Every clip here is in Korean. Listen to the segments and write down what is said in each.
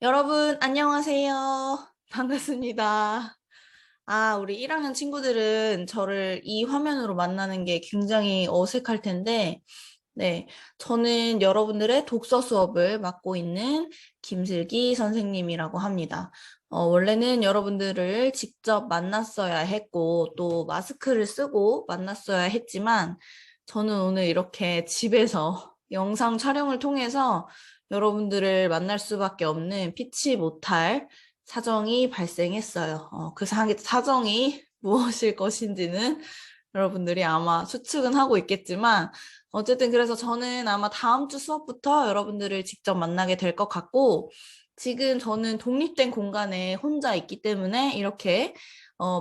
여러분, 안녕하세요. 반갑습니다. 우리 1학년 친구들은 저를 이 화면으로 만나는 게 굉장히 어색할 텐데, 네, 저는 여러분들의 독서 수업을 맡고 있는 김슬기 선생님이라고 합니다. 원래는 여러분들을 직접 만났어야 했고, 또 마스크를 쓰고 만났어야 했지만, 저는 오늘 이렇게 집에서 영상 촬영을 통해서 여러분들을 만날 수밖에 없는 피치 못할 사정이 발생했어요. 그 사정이 무엇일 것인지는 여러분들이 아마 추측은 하고 있겠지만, 어쨌든 그래서 저는 아마 다음 주 수업부터 여러분들을 직접 만나게 될 것 같고, 지금 저는 독립된 공간에 혼자 있기 때문에 이렇게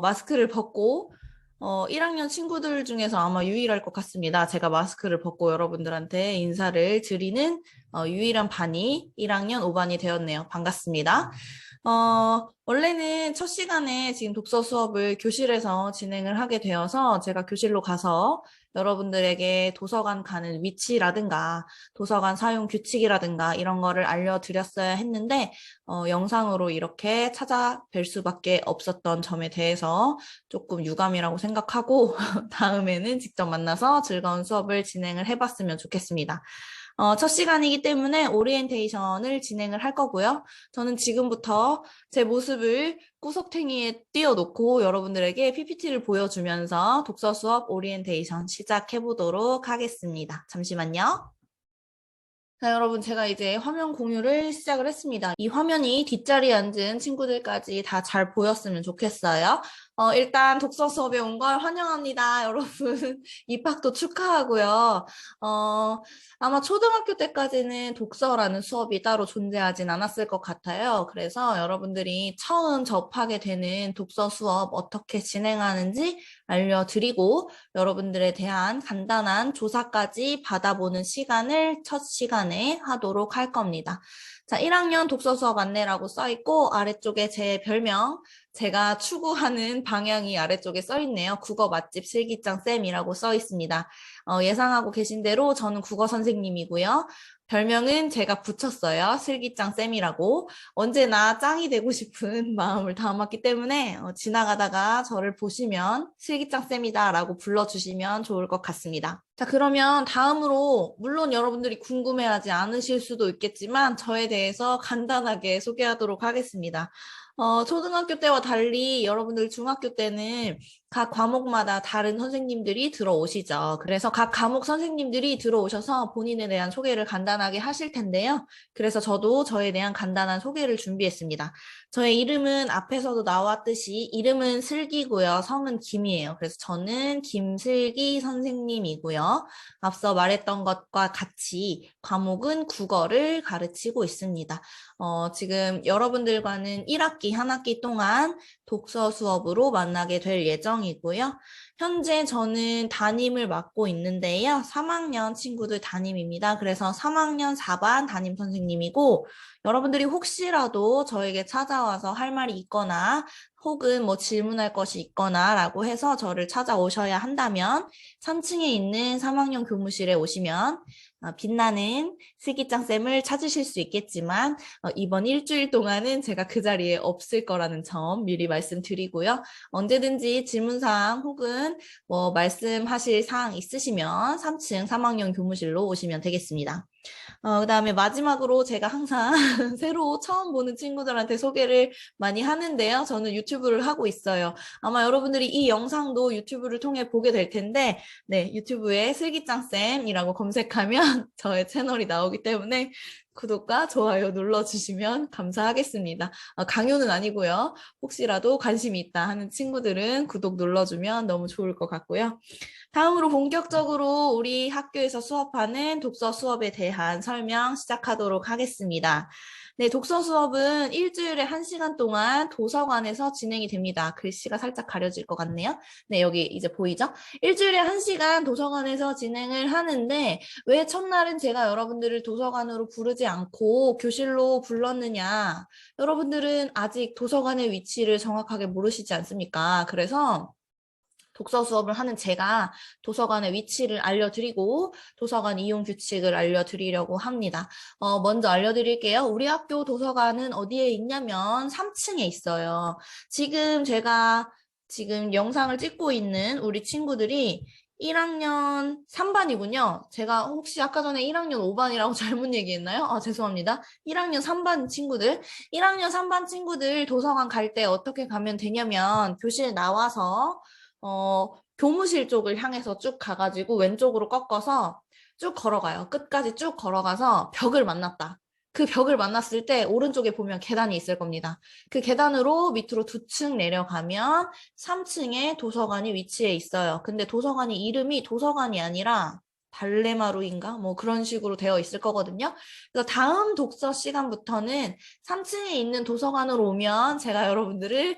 마스크를 벗고 1학년 친구들 중에서 아마 유일할 것 같습니다. 제가 마스크를 벗고 여러분들한테 인사를 드리는 유일한 반이 1학년 5반이 되었네요. 반갑습니다. 원래는 첫 시간에 지금 독서 수업을 교실에서 진행을 하게 되어서 제가 교실로 가서 여러분들에게 도서관 가는 위치라든가 도서관 사용 규칙이라든가 이런 거를 알려드렸어야 했는데 영상으로 이렇게 찾아뵐 수밖에 없었던 점에 대해서 조금 유감이라고 생각하고 다음에는 직접 만나서 즐거운 수업을 진행을 해봤으면 좋겠습니다. 첫 시간이기 때문에 오리엔테이션을 진행을 할 거고요. 저는 지금부터 제 모습을 구석탱이에 띄워놓고 여러분들에게 PPT를 보여주면서 독서 수업 오리엔테이션 시작해 보도록 하겠습니다. 잠시만요. 자, 여러분, 제가 이제 화면 공유를 시작을 했습니다. 이 화면이 뒷자리에 앉은 친구들까지 다 잘 보였으면 좋겠어요. 일단 독서 수업에 온 걸 환영합니다. 여러분, 입학도 축하하고요. 아마 초등학교 때까지는 독서라는 수업이 따로 존재하진 않았을 것 같아요. 그래서 여러분들이 처음 접하게 되는 독서 수업 어떻게 진행하는지 알려드리고 여러분들에 대한 간단한 조사까지 받아보는 시간을 첫 시간에 하도록 할 겁니다. 자, 1학년 독서 수업 안내라고 써있고 아래쪽에 제 별명, 제가 추구하는 방향이 아래쪽에 써있네요. 국어 맛집 슬기짱 쌤이라고 써있습니다. 예상하고 계신 대로 저는 국어 선생님이고요. 별명은 제가 붙였어요. 슬기짱 쌤이라고. 언제나 짱이 되고 싶은 마음을 담았기 때문에 지나가다가 저를 보시면 슬기짱 쌤이다 라고 불러주시면 좋을 것 같습니다. 자, 그러면 다음으로 물론 여러분들이 궁금해하지 않으실 수도 있겠지만 저에 대해서 간단하게 소개하도록 하겠습니다. 초등학교 때와 달리 여러분들 중학교 때는 각 과목마다 다른 선생님들이 들어오시죠. 그래서 각 과목 선생님들이 들어오셔서 본인에 대한 소개를 간단하게 하실 텐데요. 그래서 저도 저에 대한 간단한 소개를 준비했습니다. 저의 이름은 앞에서도 나왔듯이 이름은 슬기고요. 성은 김이에요. 그래서 저는 김슬기 선생님이고요. 앞서 말했던 것과 같이 과목은 국어를 가르치고 있습니다. 지금 여러분들과는 1학기, 한 학기 동안 독서 수업으로 만나게 될 예정이고요. 현재 저는 담임을 맡고 있는데요. 3학년 친구들 담임입니다. 그래서 3학년 4반 담임 선생님이고 여러분들이 혹시라도 저에게 찾아와서 할 말이 있거나 혹은 뭐 질문할 것이 있거나 라고 해서 저를 찾아오셔야 한다면 3층에 있는 3학년 교무실에 오시면 빛나는 슬기짱쌤을 찾으실 수 있겠지만 이번 일주일 동안은 제가 그 자리에 없을 거라는 점 미리 말씀드리고요. 언제든지 질문사항 혹은 뭐 말씀하실 사항 있으시면 3층 3학년 교무실로 오시면 되겠습니다. 그다음에 마지막으로 제가 항상 새로 처음 보는 친구들한테 소개를 많이 하는데요. 저는 유튜브를 하고 있어요. 아마 여러분들이 이 영상도 유튜브를 통해 보게 될 텐데, 네, 유튜브에 슬기짱쌤이라고 검색하면 저의 채널이 나오기 때문에 구독과 좋아요 눌러주시면 감사하겠습니다. 강요는 아니고요. 혹시라도 관심이 있다 하는 친구들은 구독 눌러주면 너무 좋을 것 같고요. 다음으로 본격적으로 우리 학교에서 수업하는 독서 수업에 대한 설명 시작하도록 하겠습니다. 네, 독서 수업은 일주일에 1시간 동안 도서관에서 진행이 됩니다. 글씨가 살짝 가려질 것 같네요. 네, 여기 이제 보이죠? 일주일에 1시간 도서관에서 진행을 하는데 왜 첫날은 제가 여러분들을 도서관으로 부르지 않고 교실로 불렀느냐? 여러분들은 아직 도서관의 위치를 정확하게 모르시지 않습니까? 그래서 독서 수업을 하는 제가 도서관의 위치를 알려드리고 도서관 이용 규칙을 알려드리려고 합니다. 먼저 알려드릴게요. 우리 학교 도서관은 어디에 있냐면 3층에 있어요. 지금 영상을 찍고 있는 우리 친구들이 1학년 3반이군요. 제가 혹시 아까 전에 1학년 5반이라고 잘못 얘기했나요? 죄송합니다. 1학년 3반 친구들. 1학년 3반 친구들 도서관 갈 때 어떻게 가면 되냐면 교실 나와서 교무실 쪽을 향해서 쭉 가가지고 왼쪽으로 꺾어서 쭉 걸어가요. 끝까지 쭉 걸어가서 벽을 만났다. 그 벽을 만났을 때 오른쪽에 보면 계단이 있을 겁니다. 그 계단으로 밑으로 2층 내려가면 3층에 도서관이 위치해 있어요. 근데 도서관이 이름이 도서관이 아니라 발레마루인가? 뭐 그런 식으로 되어 있을 거거든요. 그래서 다음 독서 시간부터는 3층에 있는 도서관으로 오면 제가 여러분들을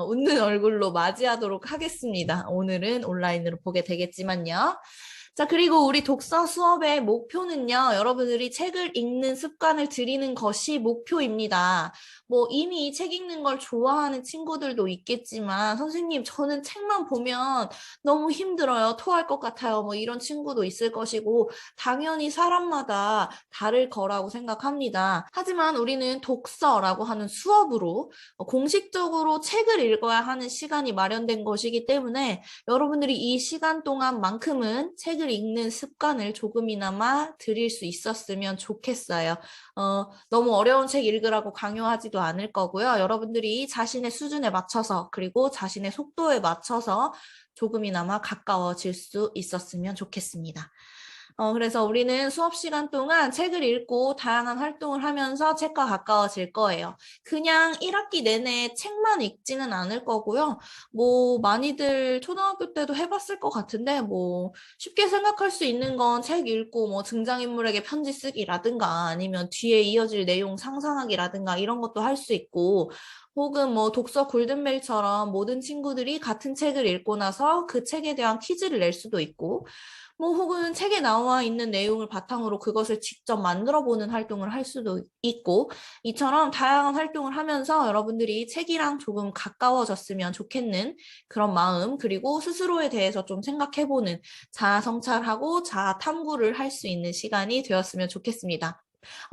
웃는 얼굴로 맞이하도록 하겠습니다. 오늘은 온라인으로 보게 되겠지만요. 자, 그리고 우리 독서 수업의 목표는요, 여러분들이 책을 읽는 습관을 들이는 것이 목표입니다. 뭐 이미 책 읽는 걸 좋아하는 친구들도 있겠지만, 선생님, 저는 책만 보면 너무 힘들어요. 토할 것 같아요. 뭐 이런 친구도 있을 것이고, 당연히 사람마다 다를 거라고 생각합니다. 하지만 우리는 독서라고 하는 수업으로 공식적으로 책을 읽어야 하는 시간이 마련된 것이기 때문에 여러분들이 이 시간 동안만큼은 책을 읽는 습관을 조금이나마 들일 수 있었으면 좋겠어요. 너무 어려운 책 읽으라고 강요하지도 않을 거고요. 여러분들이 자신의 수준에 맞춰서 그리고 자신의 속도에 맞춰서 조금이나마 가까워질 수 있었으면 좋겠습니다. 그래서 우리는 수업 시간 동안 책을 읽고 다양한 활동을 하면서 책과 가까워질 거예요. 그냥 1학기 내내 책만 읽지는 않을 거고요. 뭐 많이들 초등학교 때도 해봤을 것 같은데 뭐 쉽게 생각할 수 있는 건 책 읽고 뭐 등장인물에게 편지 쓰기라든가 아니면 뒤에 이어질 내용 상상하기라든가 이런 것도 할 수 있고 혹은 뭐 독서 골든벨처럼 모든 친구들이 같은 책을 읽고 나서 그 책에 대한 퀴즈를 낼 수도 있고 뭐 혹은 책에 나와 있는 내용을 바탕으로 그것을 직접 만들어 보는 활동을 할 수도 있고 이처럼 다양한 활동을 하면서 여러분들이 책이랑 조금 가까워졌으면 좋겠는 그런 마음 그리고 스스로에 대해서 좀 생각해보는 자아 성찰하고 자아 탐구를 할 수 있는 시간이 되었으면 좋겠습니다.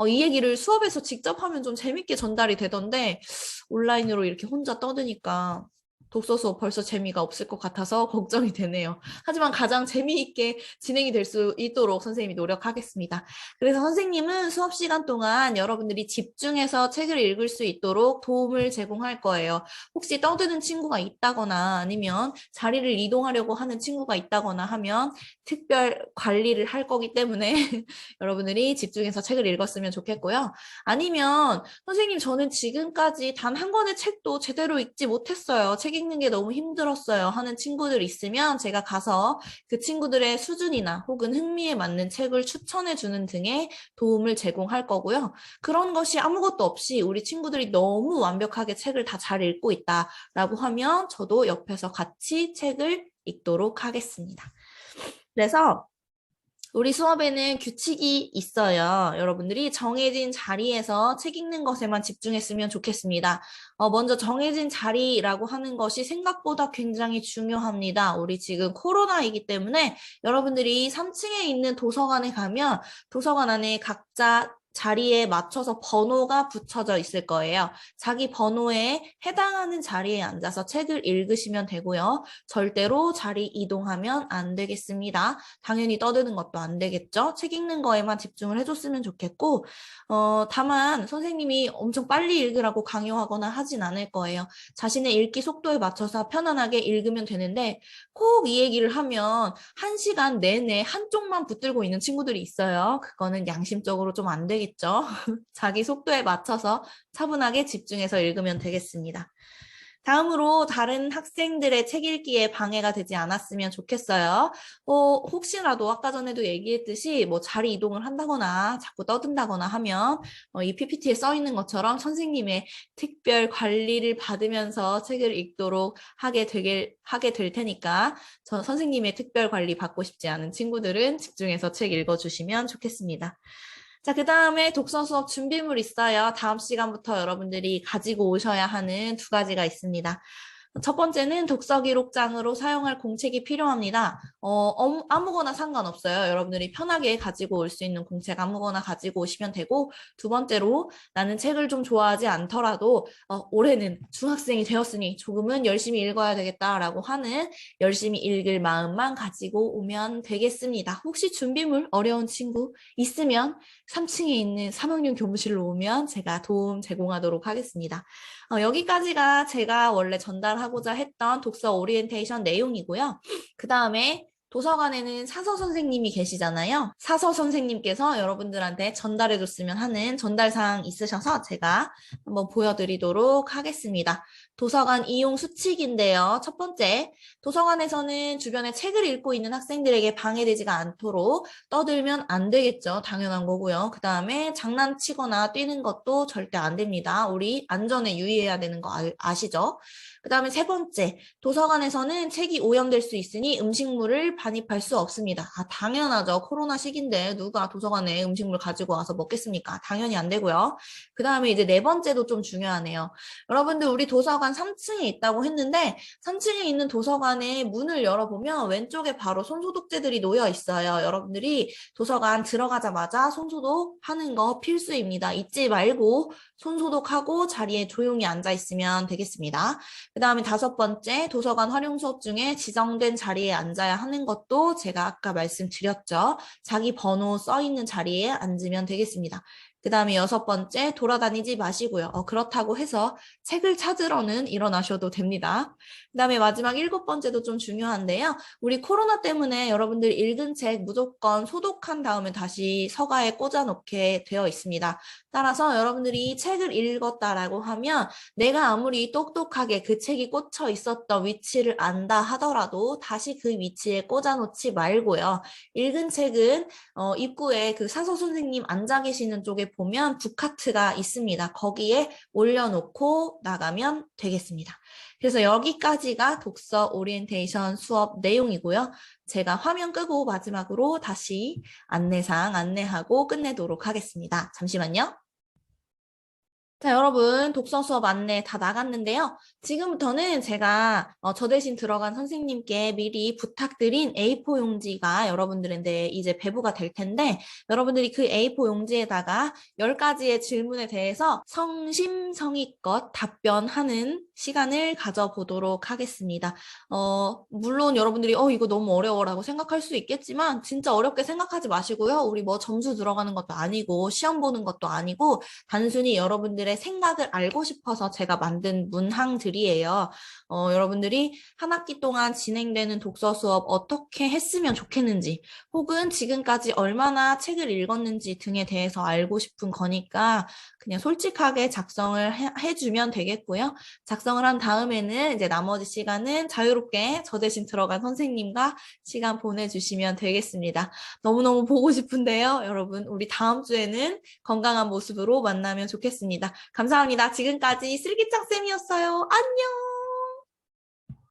이 얘기를 수업에서 직접 하면 좀 재밌게 전달이 되던데 온라인으로 이렇게 혼자 떠드니까 독서 수업 벌써 재미가 없을 것 같아서 걱정이 되네요. 하지만 가장 재미있게 진행이 될 수 있도록 선생님이 노력하겠습니다. 그래서 선생님은 수업 시간 동안 여러분들이 집중해서 책을 읽을 수 있도록 도움을 제공할 거예요. 혹시 떠드는 친구가 있다거나 아니면 자리를 이동하려고 하는 친구가 있다거나 하면 특별 관리를 할 거기 때문에 여러분들이 집중해서 책을 읽었으면 좋겠고요. 아니면 선생님 저는 지금까지 단 한 권의 책도 제대로 읽지 못했어요. 책 읽는 게 너무 힘들었어요 하는 친구들 있으면 제가 가서 그 친구들의 수준이나 혹은 흥미에 맞는 책을 추천해 주는 등의 도움을 제공할 거고요. 그런 것이 아무것도 없이 우리 친구들이 너무 완벽하게 책을 다 잘 읽고 있다라고 하면 저도 옆에서 같이 책을 읽도록 하겠습니다. 그래서 우리 수업에는 규칙이 있어요. 여러분들이 정해진 자리에서 책 읽는 것에만 집중했으면 좋겠습니다. 먼저 정해진 자리라고 하는 것이 생각보다 굉장히 중요합니다. 우리 지금 코로나이기 때문에 여러분들이 3층에 있는 도서관에 가면 도서관 안에 각자 자리에 맞춰서 번호가 붙여져 있을 거예요. 자기 번호에 해당하는 자리에 앉아서 책을 읽으시면 되고요. 절대로 자리 이동하면 안 되겠습니다. 당연히 떠드는 것도 안 되겠죠. 책 읽는 거에만 집중을 해줬으면 좋겠고 다만 선생님이 엄청 빨리 읽으라고 강요하거나 하진 않을 거예요. 자신의 읽기 속도에 맞춰서 편안하게 읽으면 되는데 꼭 이 얘기를 하면 1시간 내내 한쪽만 붙들고 있는 친구들이 있어요. 그거는 양심적으로 좀 안 되겠죠. 자기 속도에 맞춰서 차분하게 집중해서 읽으면 되겠습니다. 다음으로 다른 학생들의 책 읽기에 방해가 되지 않았으면 좋겠어요. 혹시라도 아까 전에도 얘기했듯이 뭐 자리 이동을 한다거나 자꾸 떠든다거나 하면 이 PPT에 써 있는 것처럼 선생님의 특별 관리를 받으면서 책을 읽도록 하게 될 테니까 선생님의 특별 관리 받고 싶지 않은 친구들은 집중해서 책 읽어주시면 좋겠습니다. 자, 그 다음에 독서 수업 준비물 있어요. 다음 시간부터 여러분들이 가지고 오셔야 하는 2가지가 있습니다. 첫 번째는 독서 기록장으로 사용할 공책이 필요합니다. 아무거나 상관없어요. 여러분들이 편하게 가지고 올 수 있는 공책 아무거나 가지고 오시면 되고, 두 번째로 나는 책을 좀 좋아하지 않더라도 올해는 중학생이 되었으니 조금은 열심히 읽어야 되겠다라고 하는 열심히 읽을 마음만 가지고 오면 되겠습니다. 혹시 준비물 어려운 친구 있으면 3층에 있는 3학년 교무실로 오면 제가 도움 제공하도록 하겠습니다. 여기까지가 제가 원래 전달하고자 했던 독서 오리엔테이션 내용이고요. 그 다음에 도서관에는 사서 선생님이 계시잖아요. 사서 선생님께서 여러분들한테 전달해줬으면 하는 전달사항 있으셔서 제가 한번 보여드리도록 하겠습니다. 도서관 이용 수칙인데요. 첫 번째, 도서관에서는 주변에 책을 읽고 있는 학생들에게 방해되지가 않도록 떠들면 안 되겠죠. 당연한 거고요. 그 다음에 장난치거나 뛰는 것도 절대 안 됩니다. 우리 안전에 유의해야 되는 거 아시죠? 그 다음에 세 번째, 도서관에서는 책이 오염될 수 있으니 음식물을 반입할 수 없습니다. 당연하죠. 코로나 시기인데 누가 도서관에 음식물 가지고 와서 먹겠습니까? 당연히 안 되고요. 그 다음에 이제 네 번째도 좀 중요하네요. 여러분들 우리 도서관 3층에 있다고 했는데 3층에 있는 도서관의 문을 열어보면 왼쪽에 바로 손소독제들이 놓여 있어요. 여러분들이 도서관 들어가자마자 손소독하는 거 필수입니다. 잊지 말고 손소독하고 자리에 조용히 앉아 있으면 되겠습니다. 그 다음에 다섯 번째, 도서관 활용 수업 중에 지정된 자리에 앉아야 하는 것도 제가 아까 말씀드렸죠. 자기 번호 써 있는 자리에 앉으면 되겠습니다. 그 다음에 여섯 번째, 돌아다니지 마시고요. 그렇다고 해서 책을 찾으러는 일어나셔도 됩니다. 그 다음에 마지막 일곱 번째도 좀 중요한데요. 우리 코로나 때문에 여러분들 읽은 책 무조건 소독한 다음에 다시 서가에 꽂아놓게 되어 있습니다. 따라서 여러분들이 책을 읽었다라고 하면 내가 아무리 똑똑하게 그 책이 꽂혀 있었던 위치를 안다 하더라도 다시 그 위치에 꽂아놓지 말고요. 읽은 책은 입구에 그 사서 선생님 앉아 계시는 쪽에 보면 북카트가 있습니다. 거기에 올려놓고 나가면 되겠습니다. 그래서 여기까지가 독서 오리엔테이션 수업 내용이고요. 제가 화면 끄고 마지막으로 다시 안내사항 안내하고 끝내도록 하겠습니다. 잠시만요. 자, 여러분, 독서 수업 안내 다 나갔는데요. 지금부터는 제가 저 대신 들어간 선생님께 미리 부탁드린 A4 용지가 여러분들한테 이제 배부가 될 텐데, 여러분들이 그 A4 용지에다가 10가지의 질문에 대해서 성심성의껏 답변하는 시간을 가져보도록 하겠습니다. 물론 여러분들이 이거 너무 어려워라고 생각할 수 있겠지만, 진짜 어렵게 생각하지 마시고요. 우리 뭐 점수 들어가는 것도 아니고, 시험 보는 것도 아니고, 단순히 여러분들의 생각을 알고 싶어서 제가 만든 문항들이에요. 여러분들이 한 학기 동안 진행되는 독서 수업 어떻게 했으면 좋겠는지, 혹은 지금까지 얼마나 책을 읽었는지 등에 대해서 알고 싶은 거니까 그냥 솔직하게 작성을 해주면 되겠고요. 작성을 한 다음에는 이제 나머지 시간은 자유롭게 저 대신 들어간 선생님과 시간 보내주시면 되겠습니다. 너무너무 보고 싶은데요. 여러분, 우리 다음 주에는 건강한 모습으로 만나면 좋겠습니다. 감사합니다. 지금까지 슬기짱 쌤이었어요. 안녕!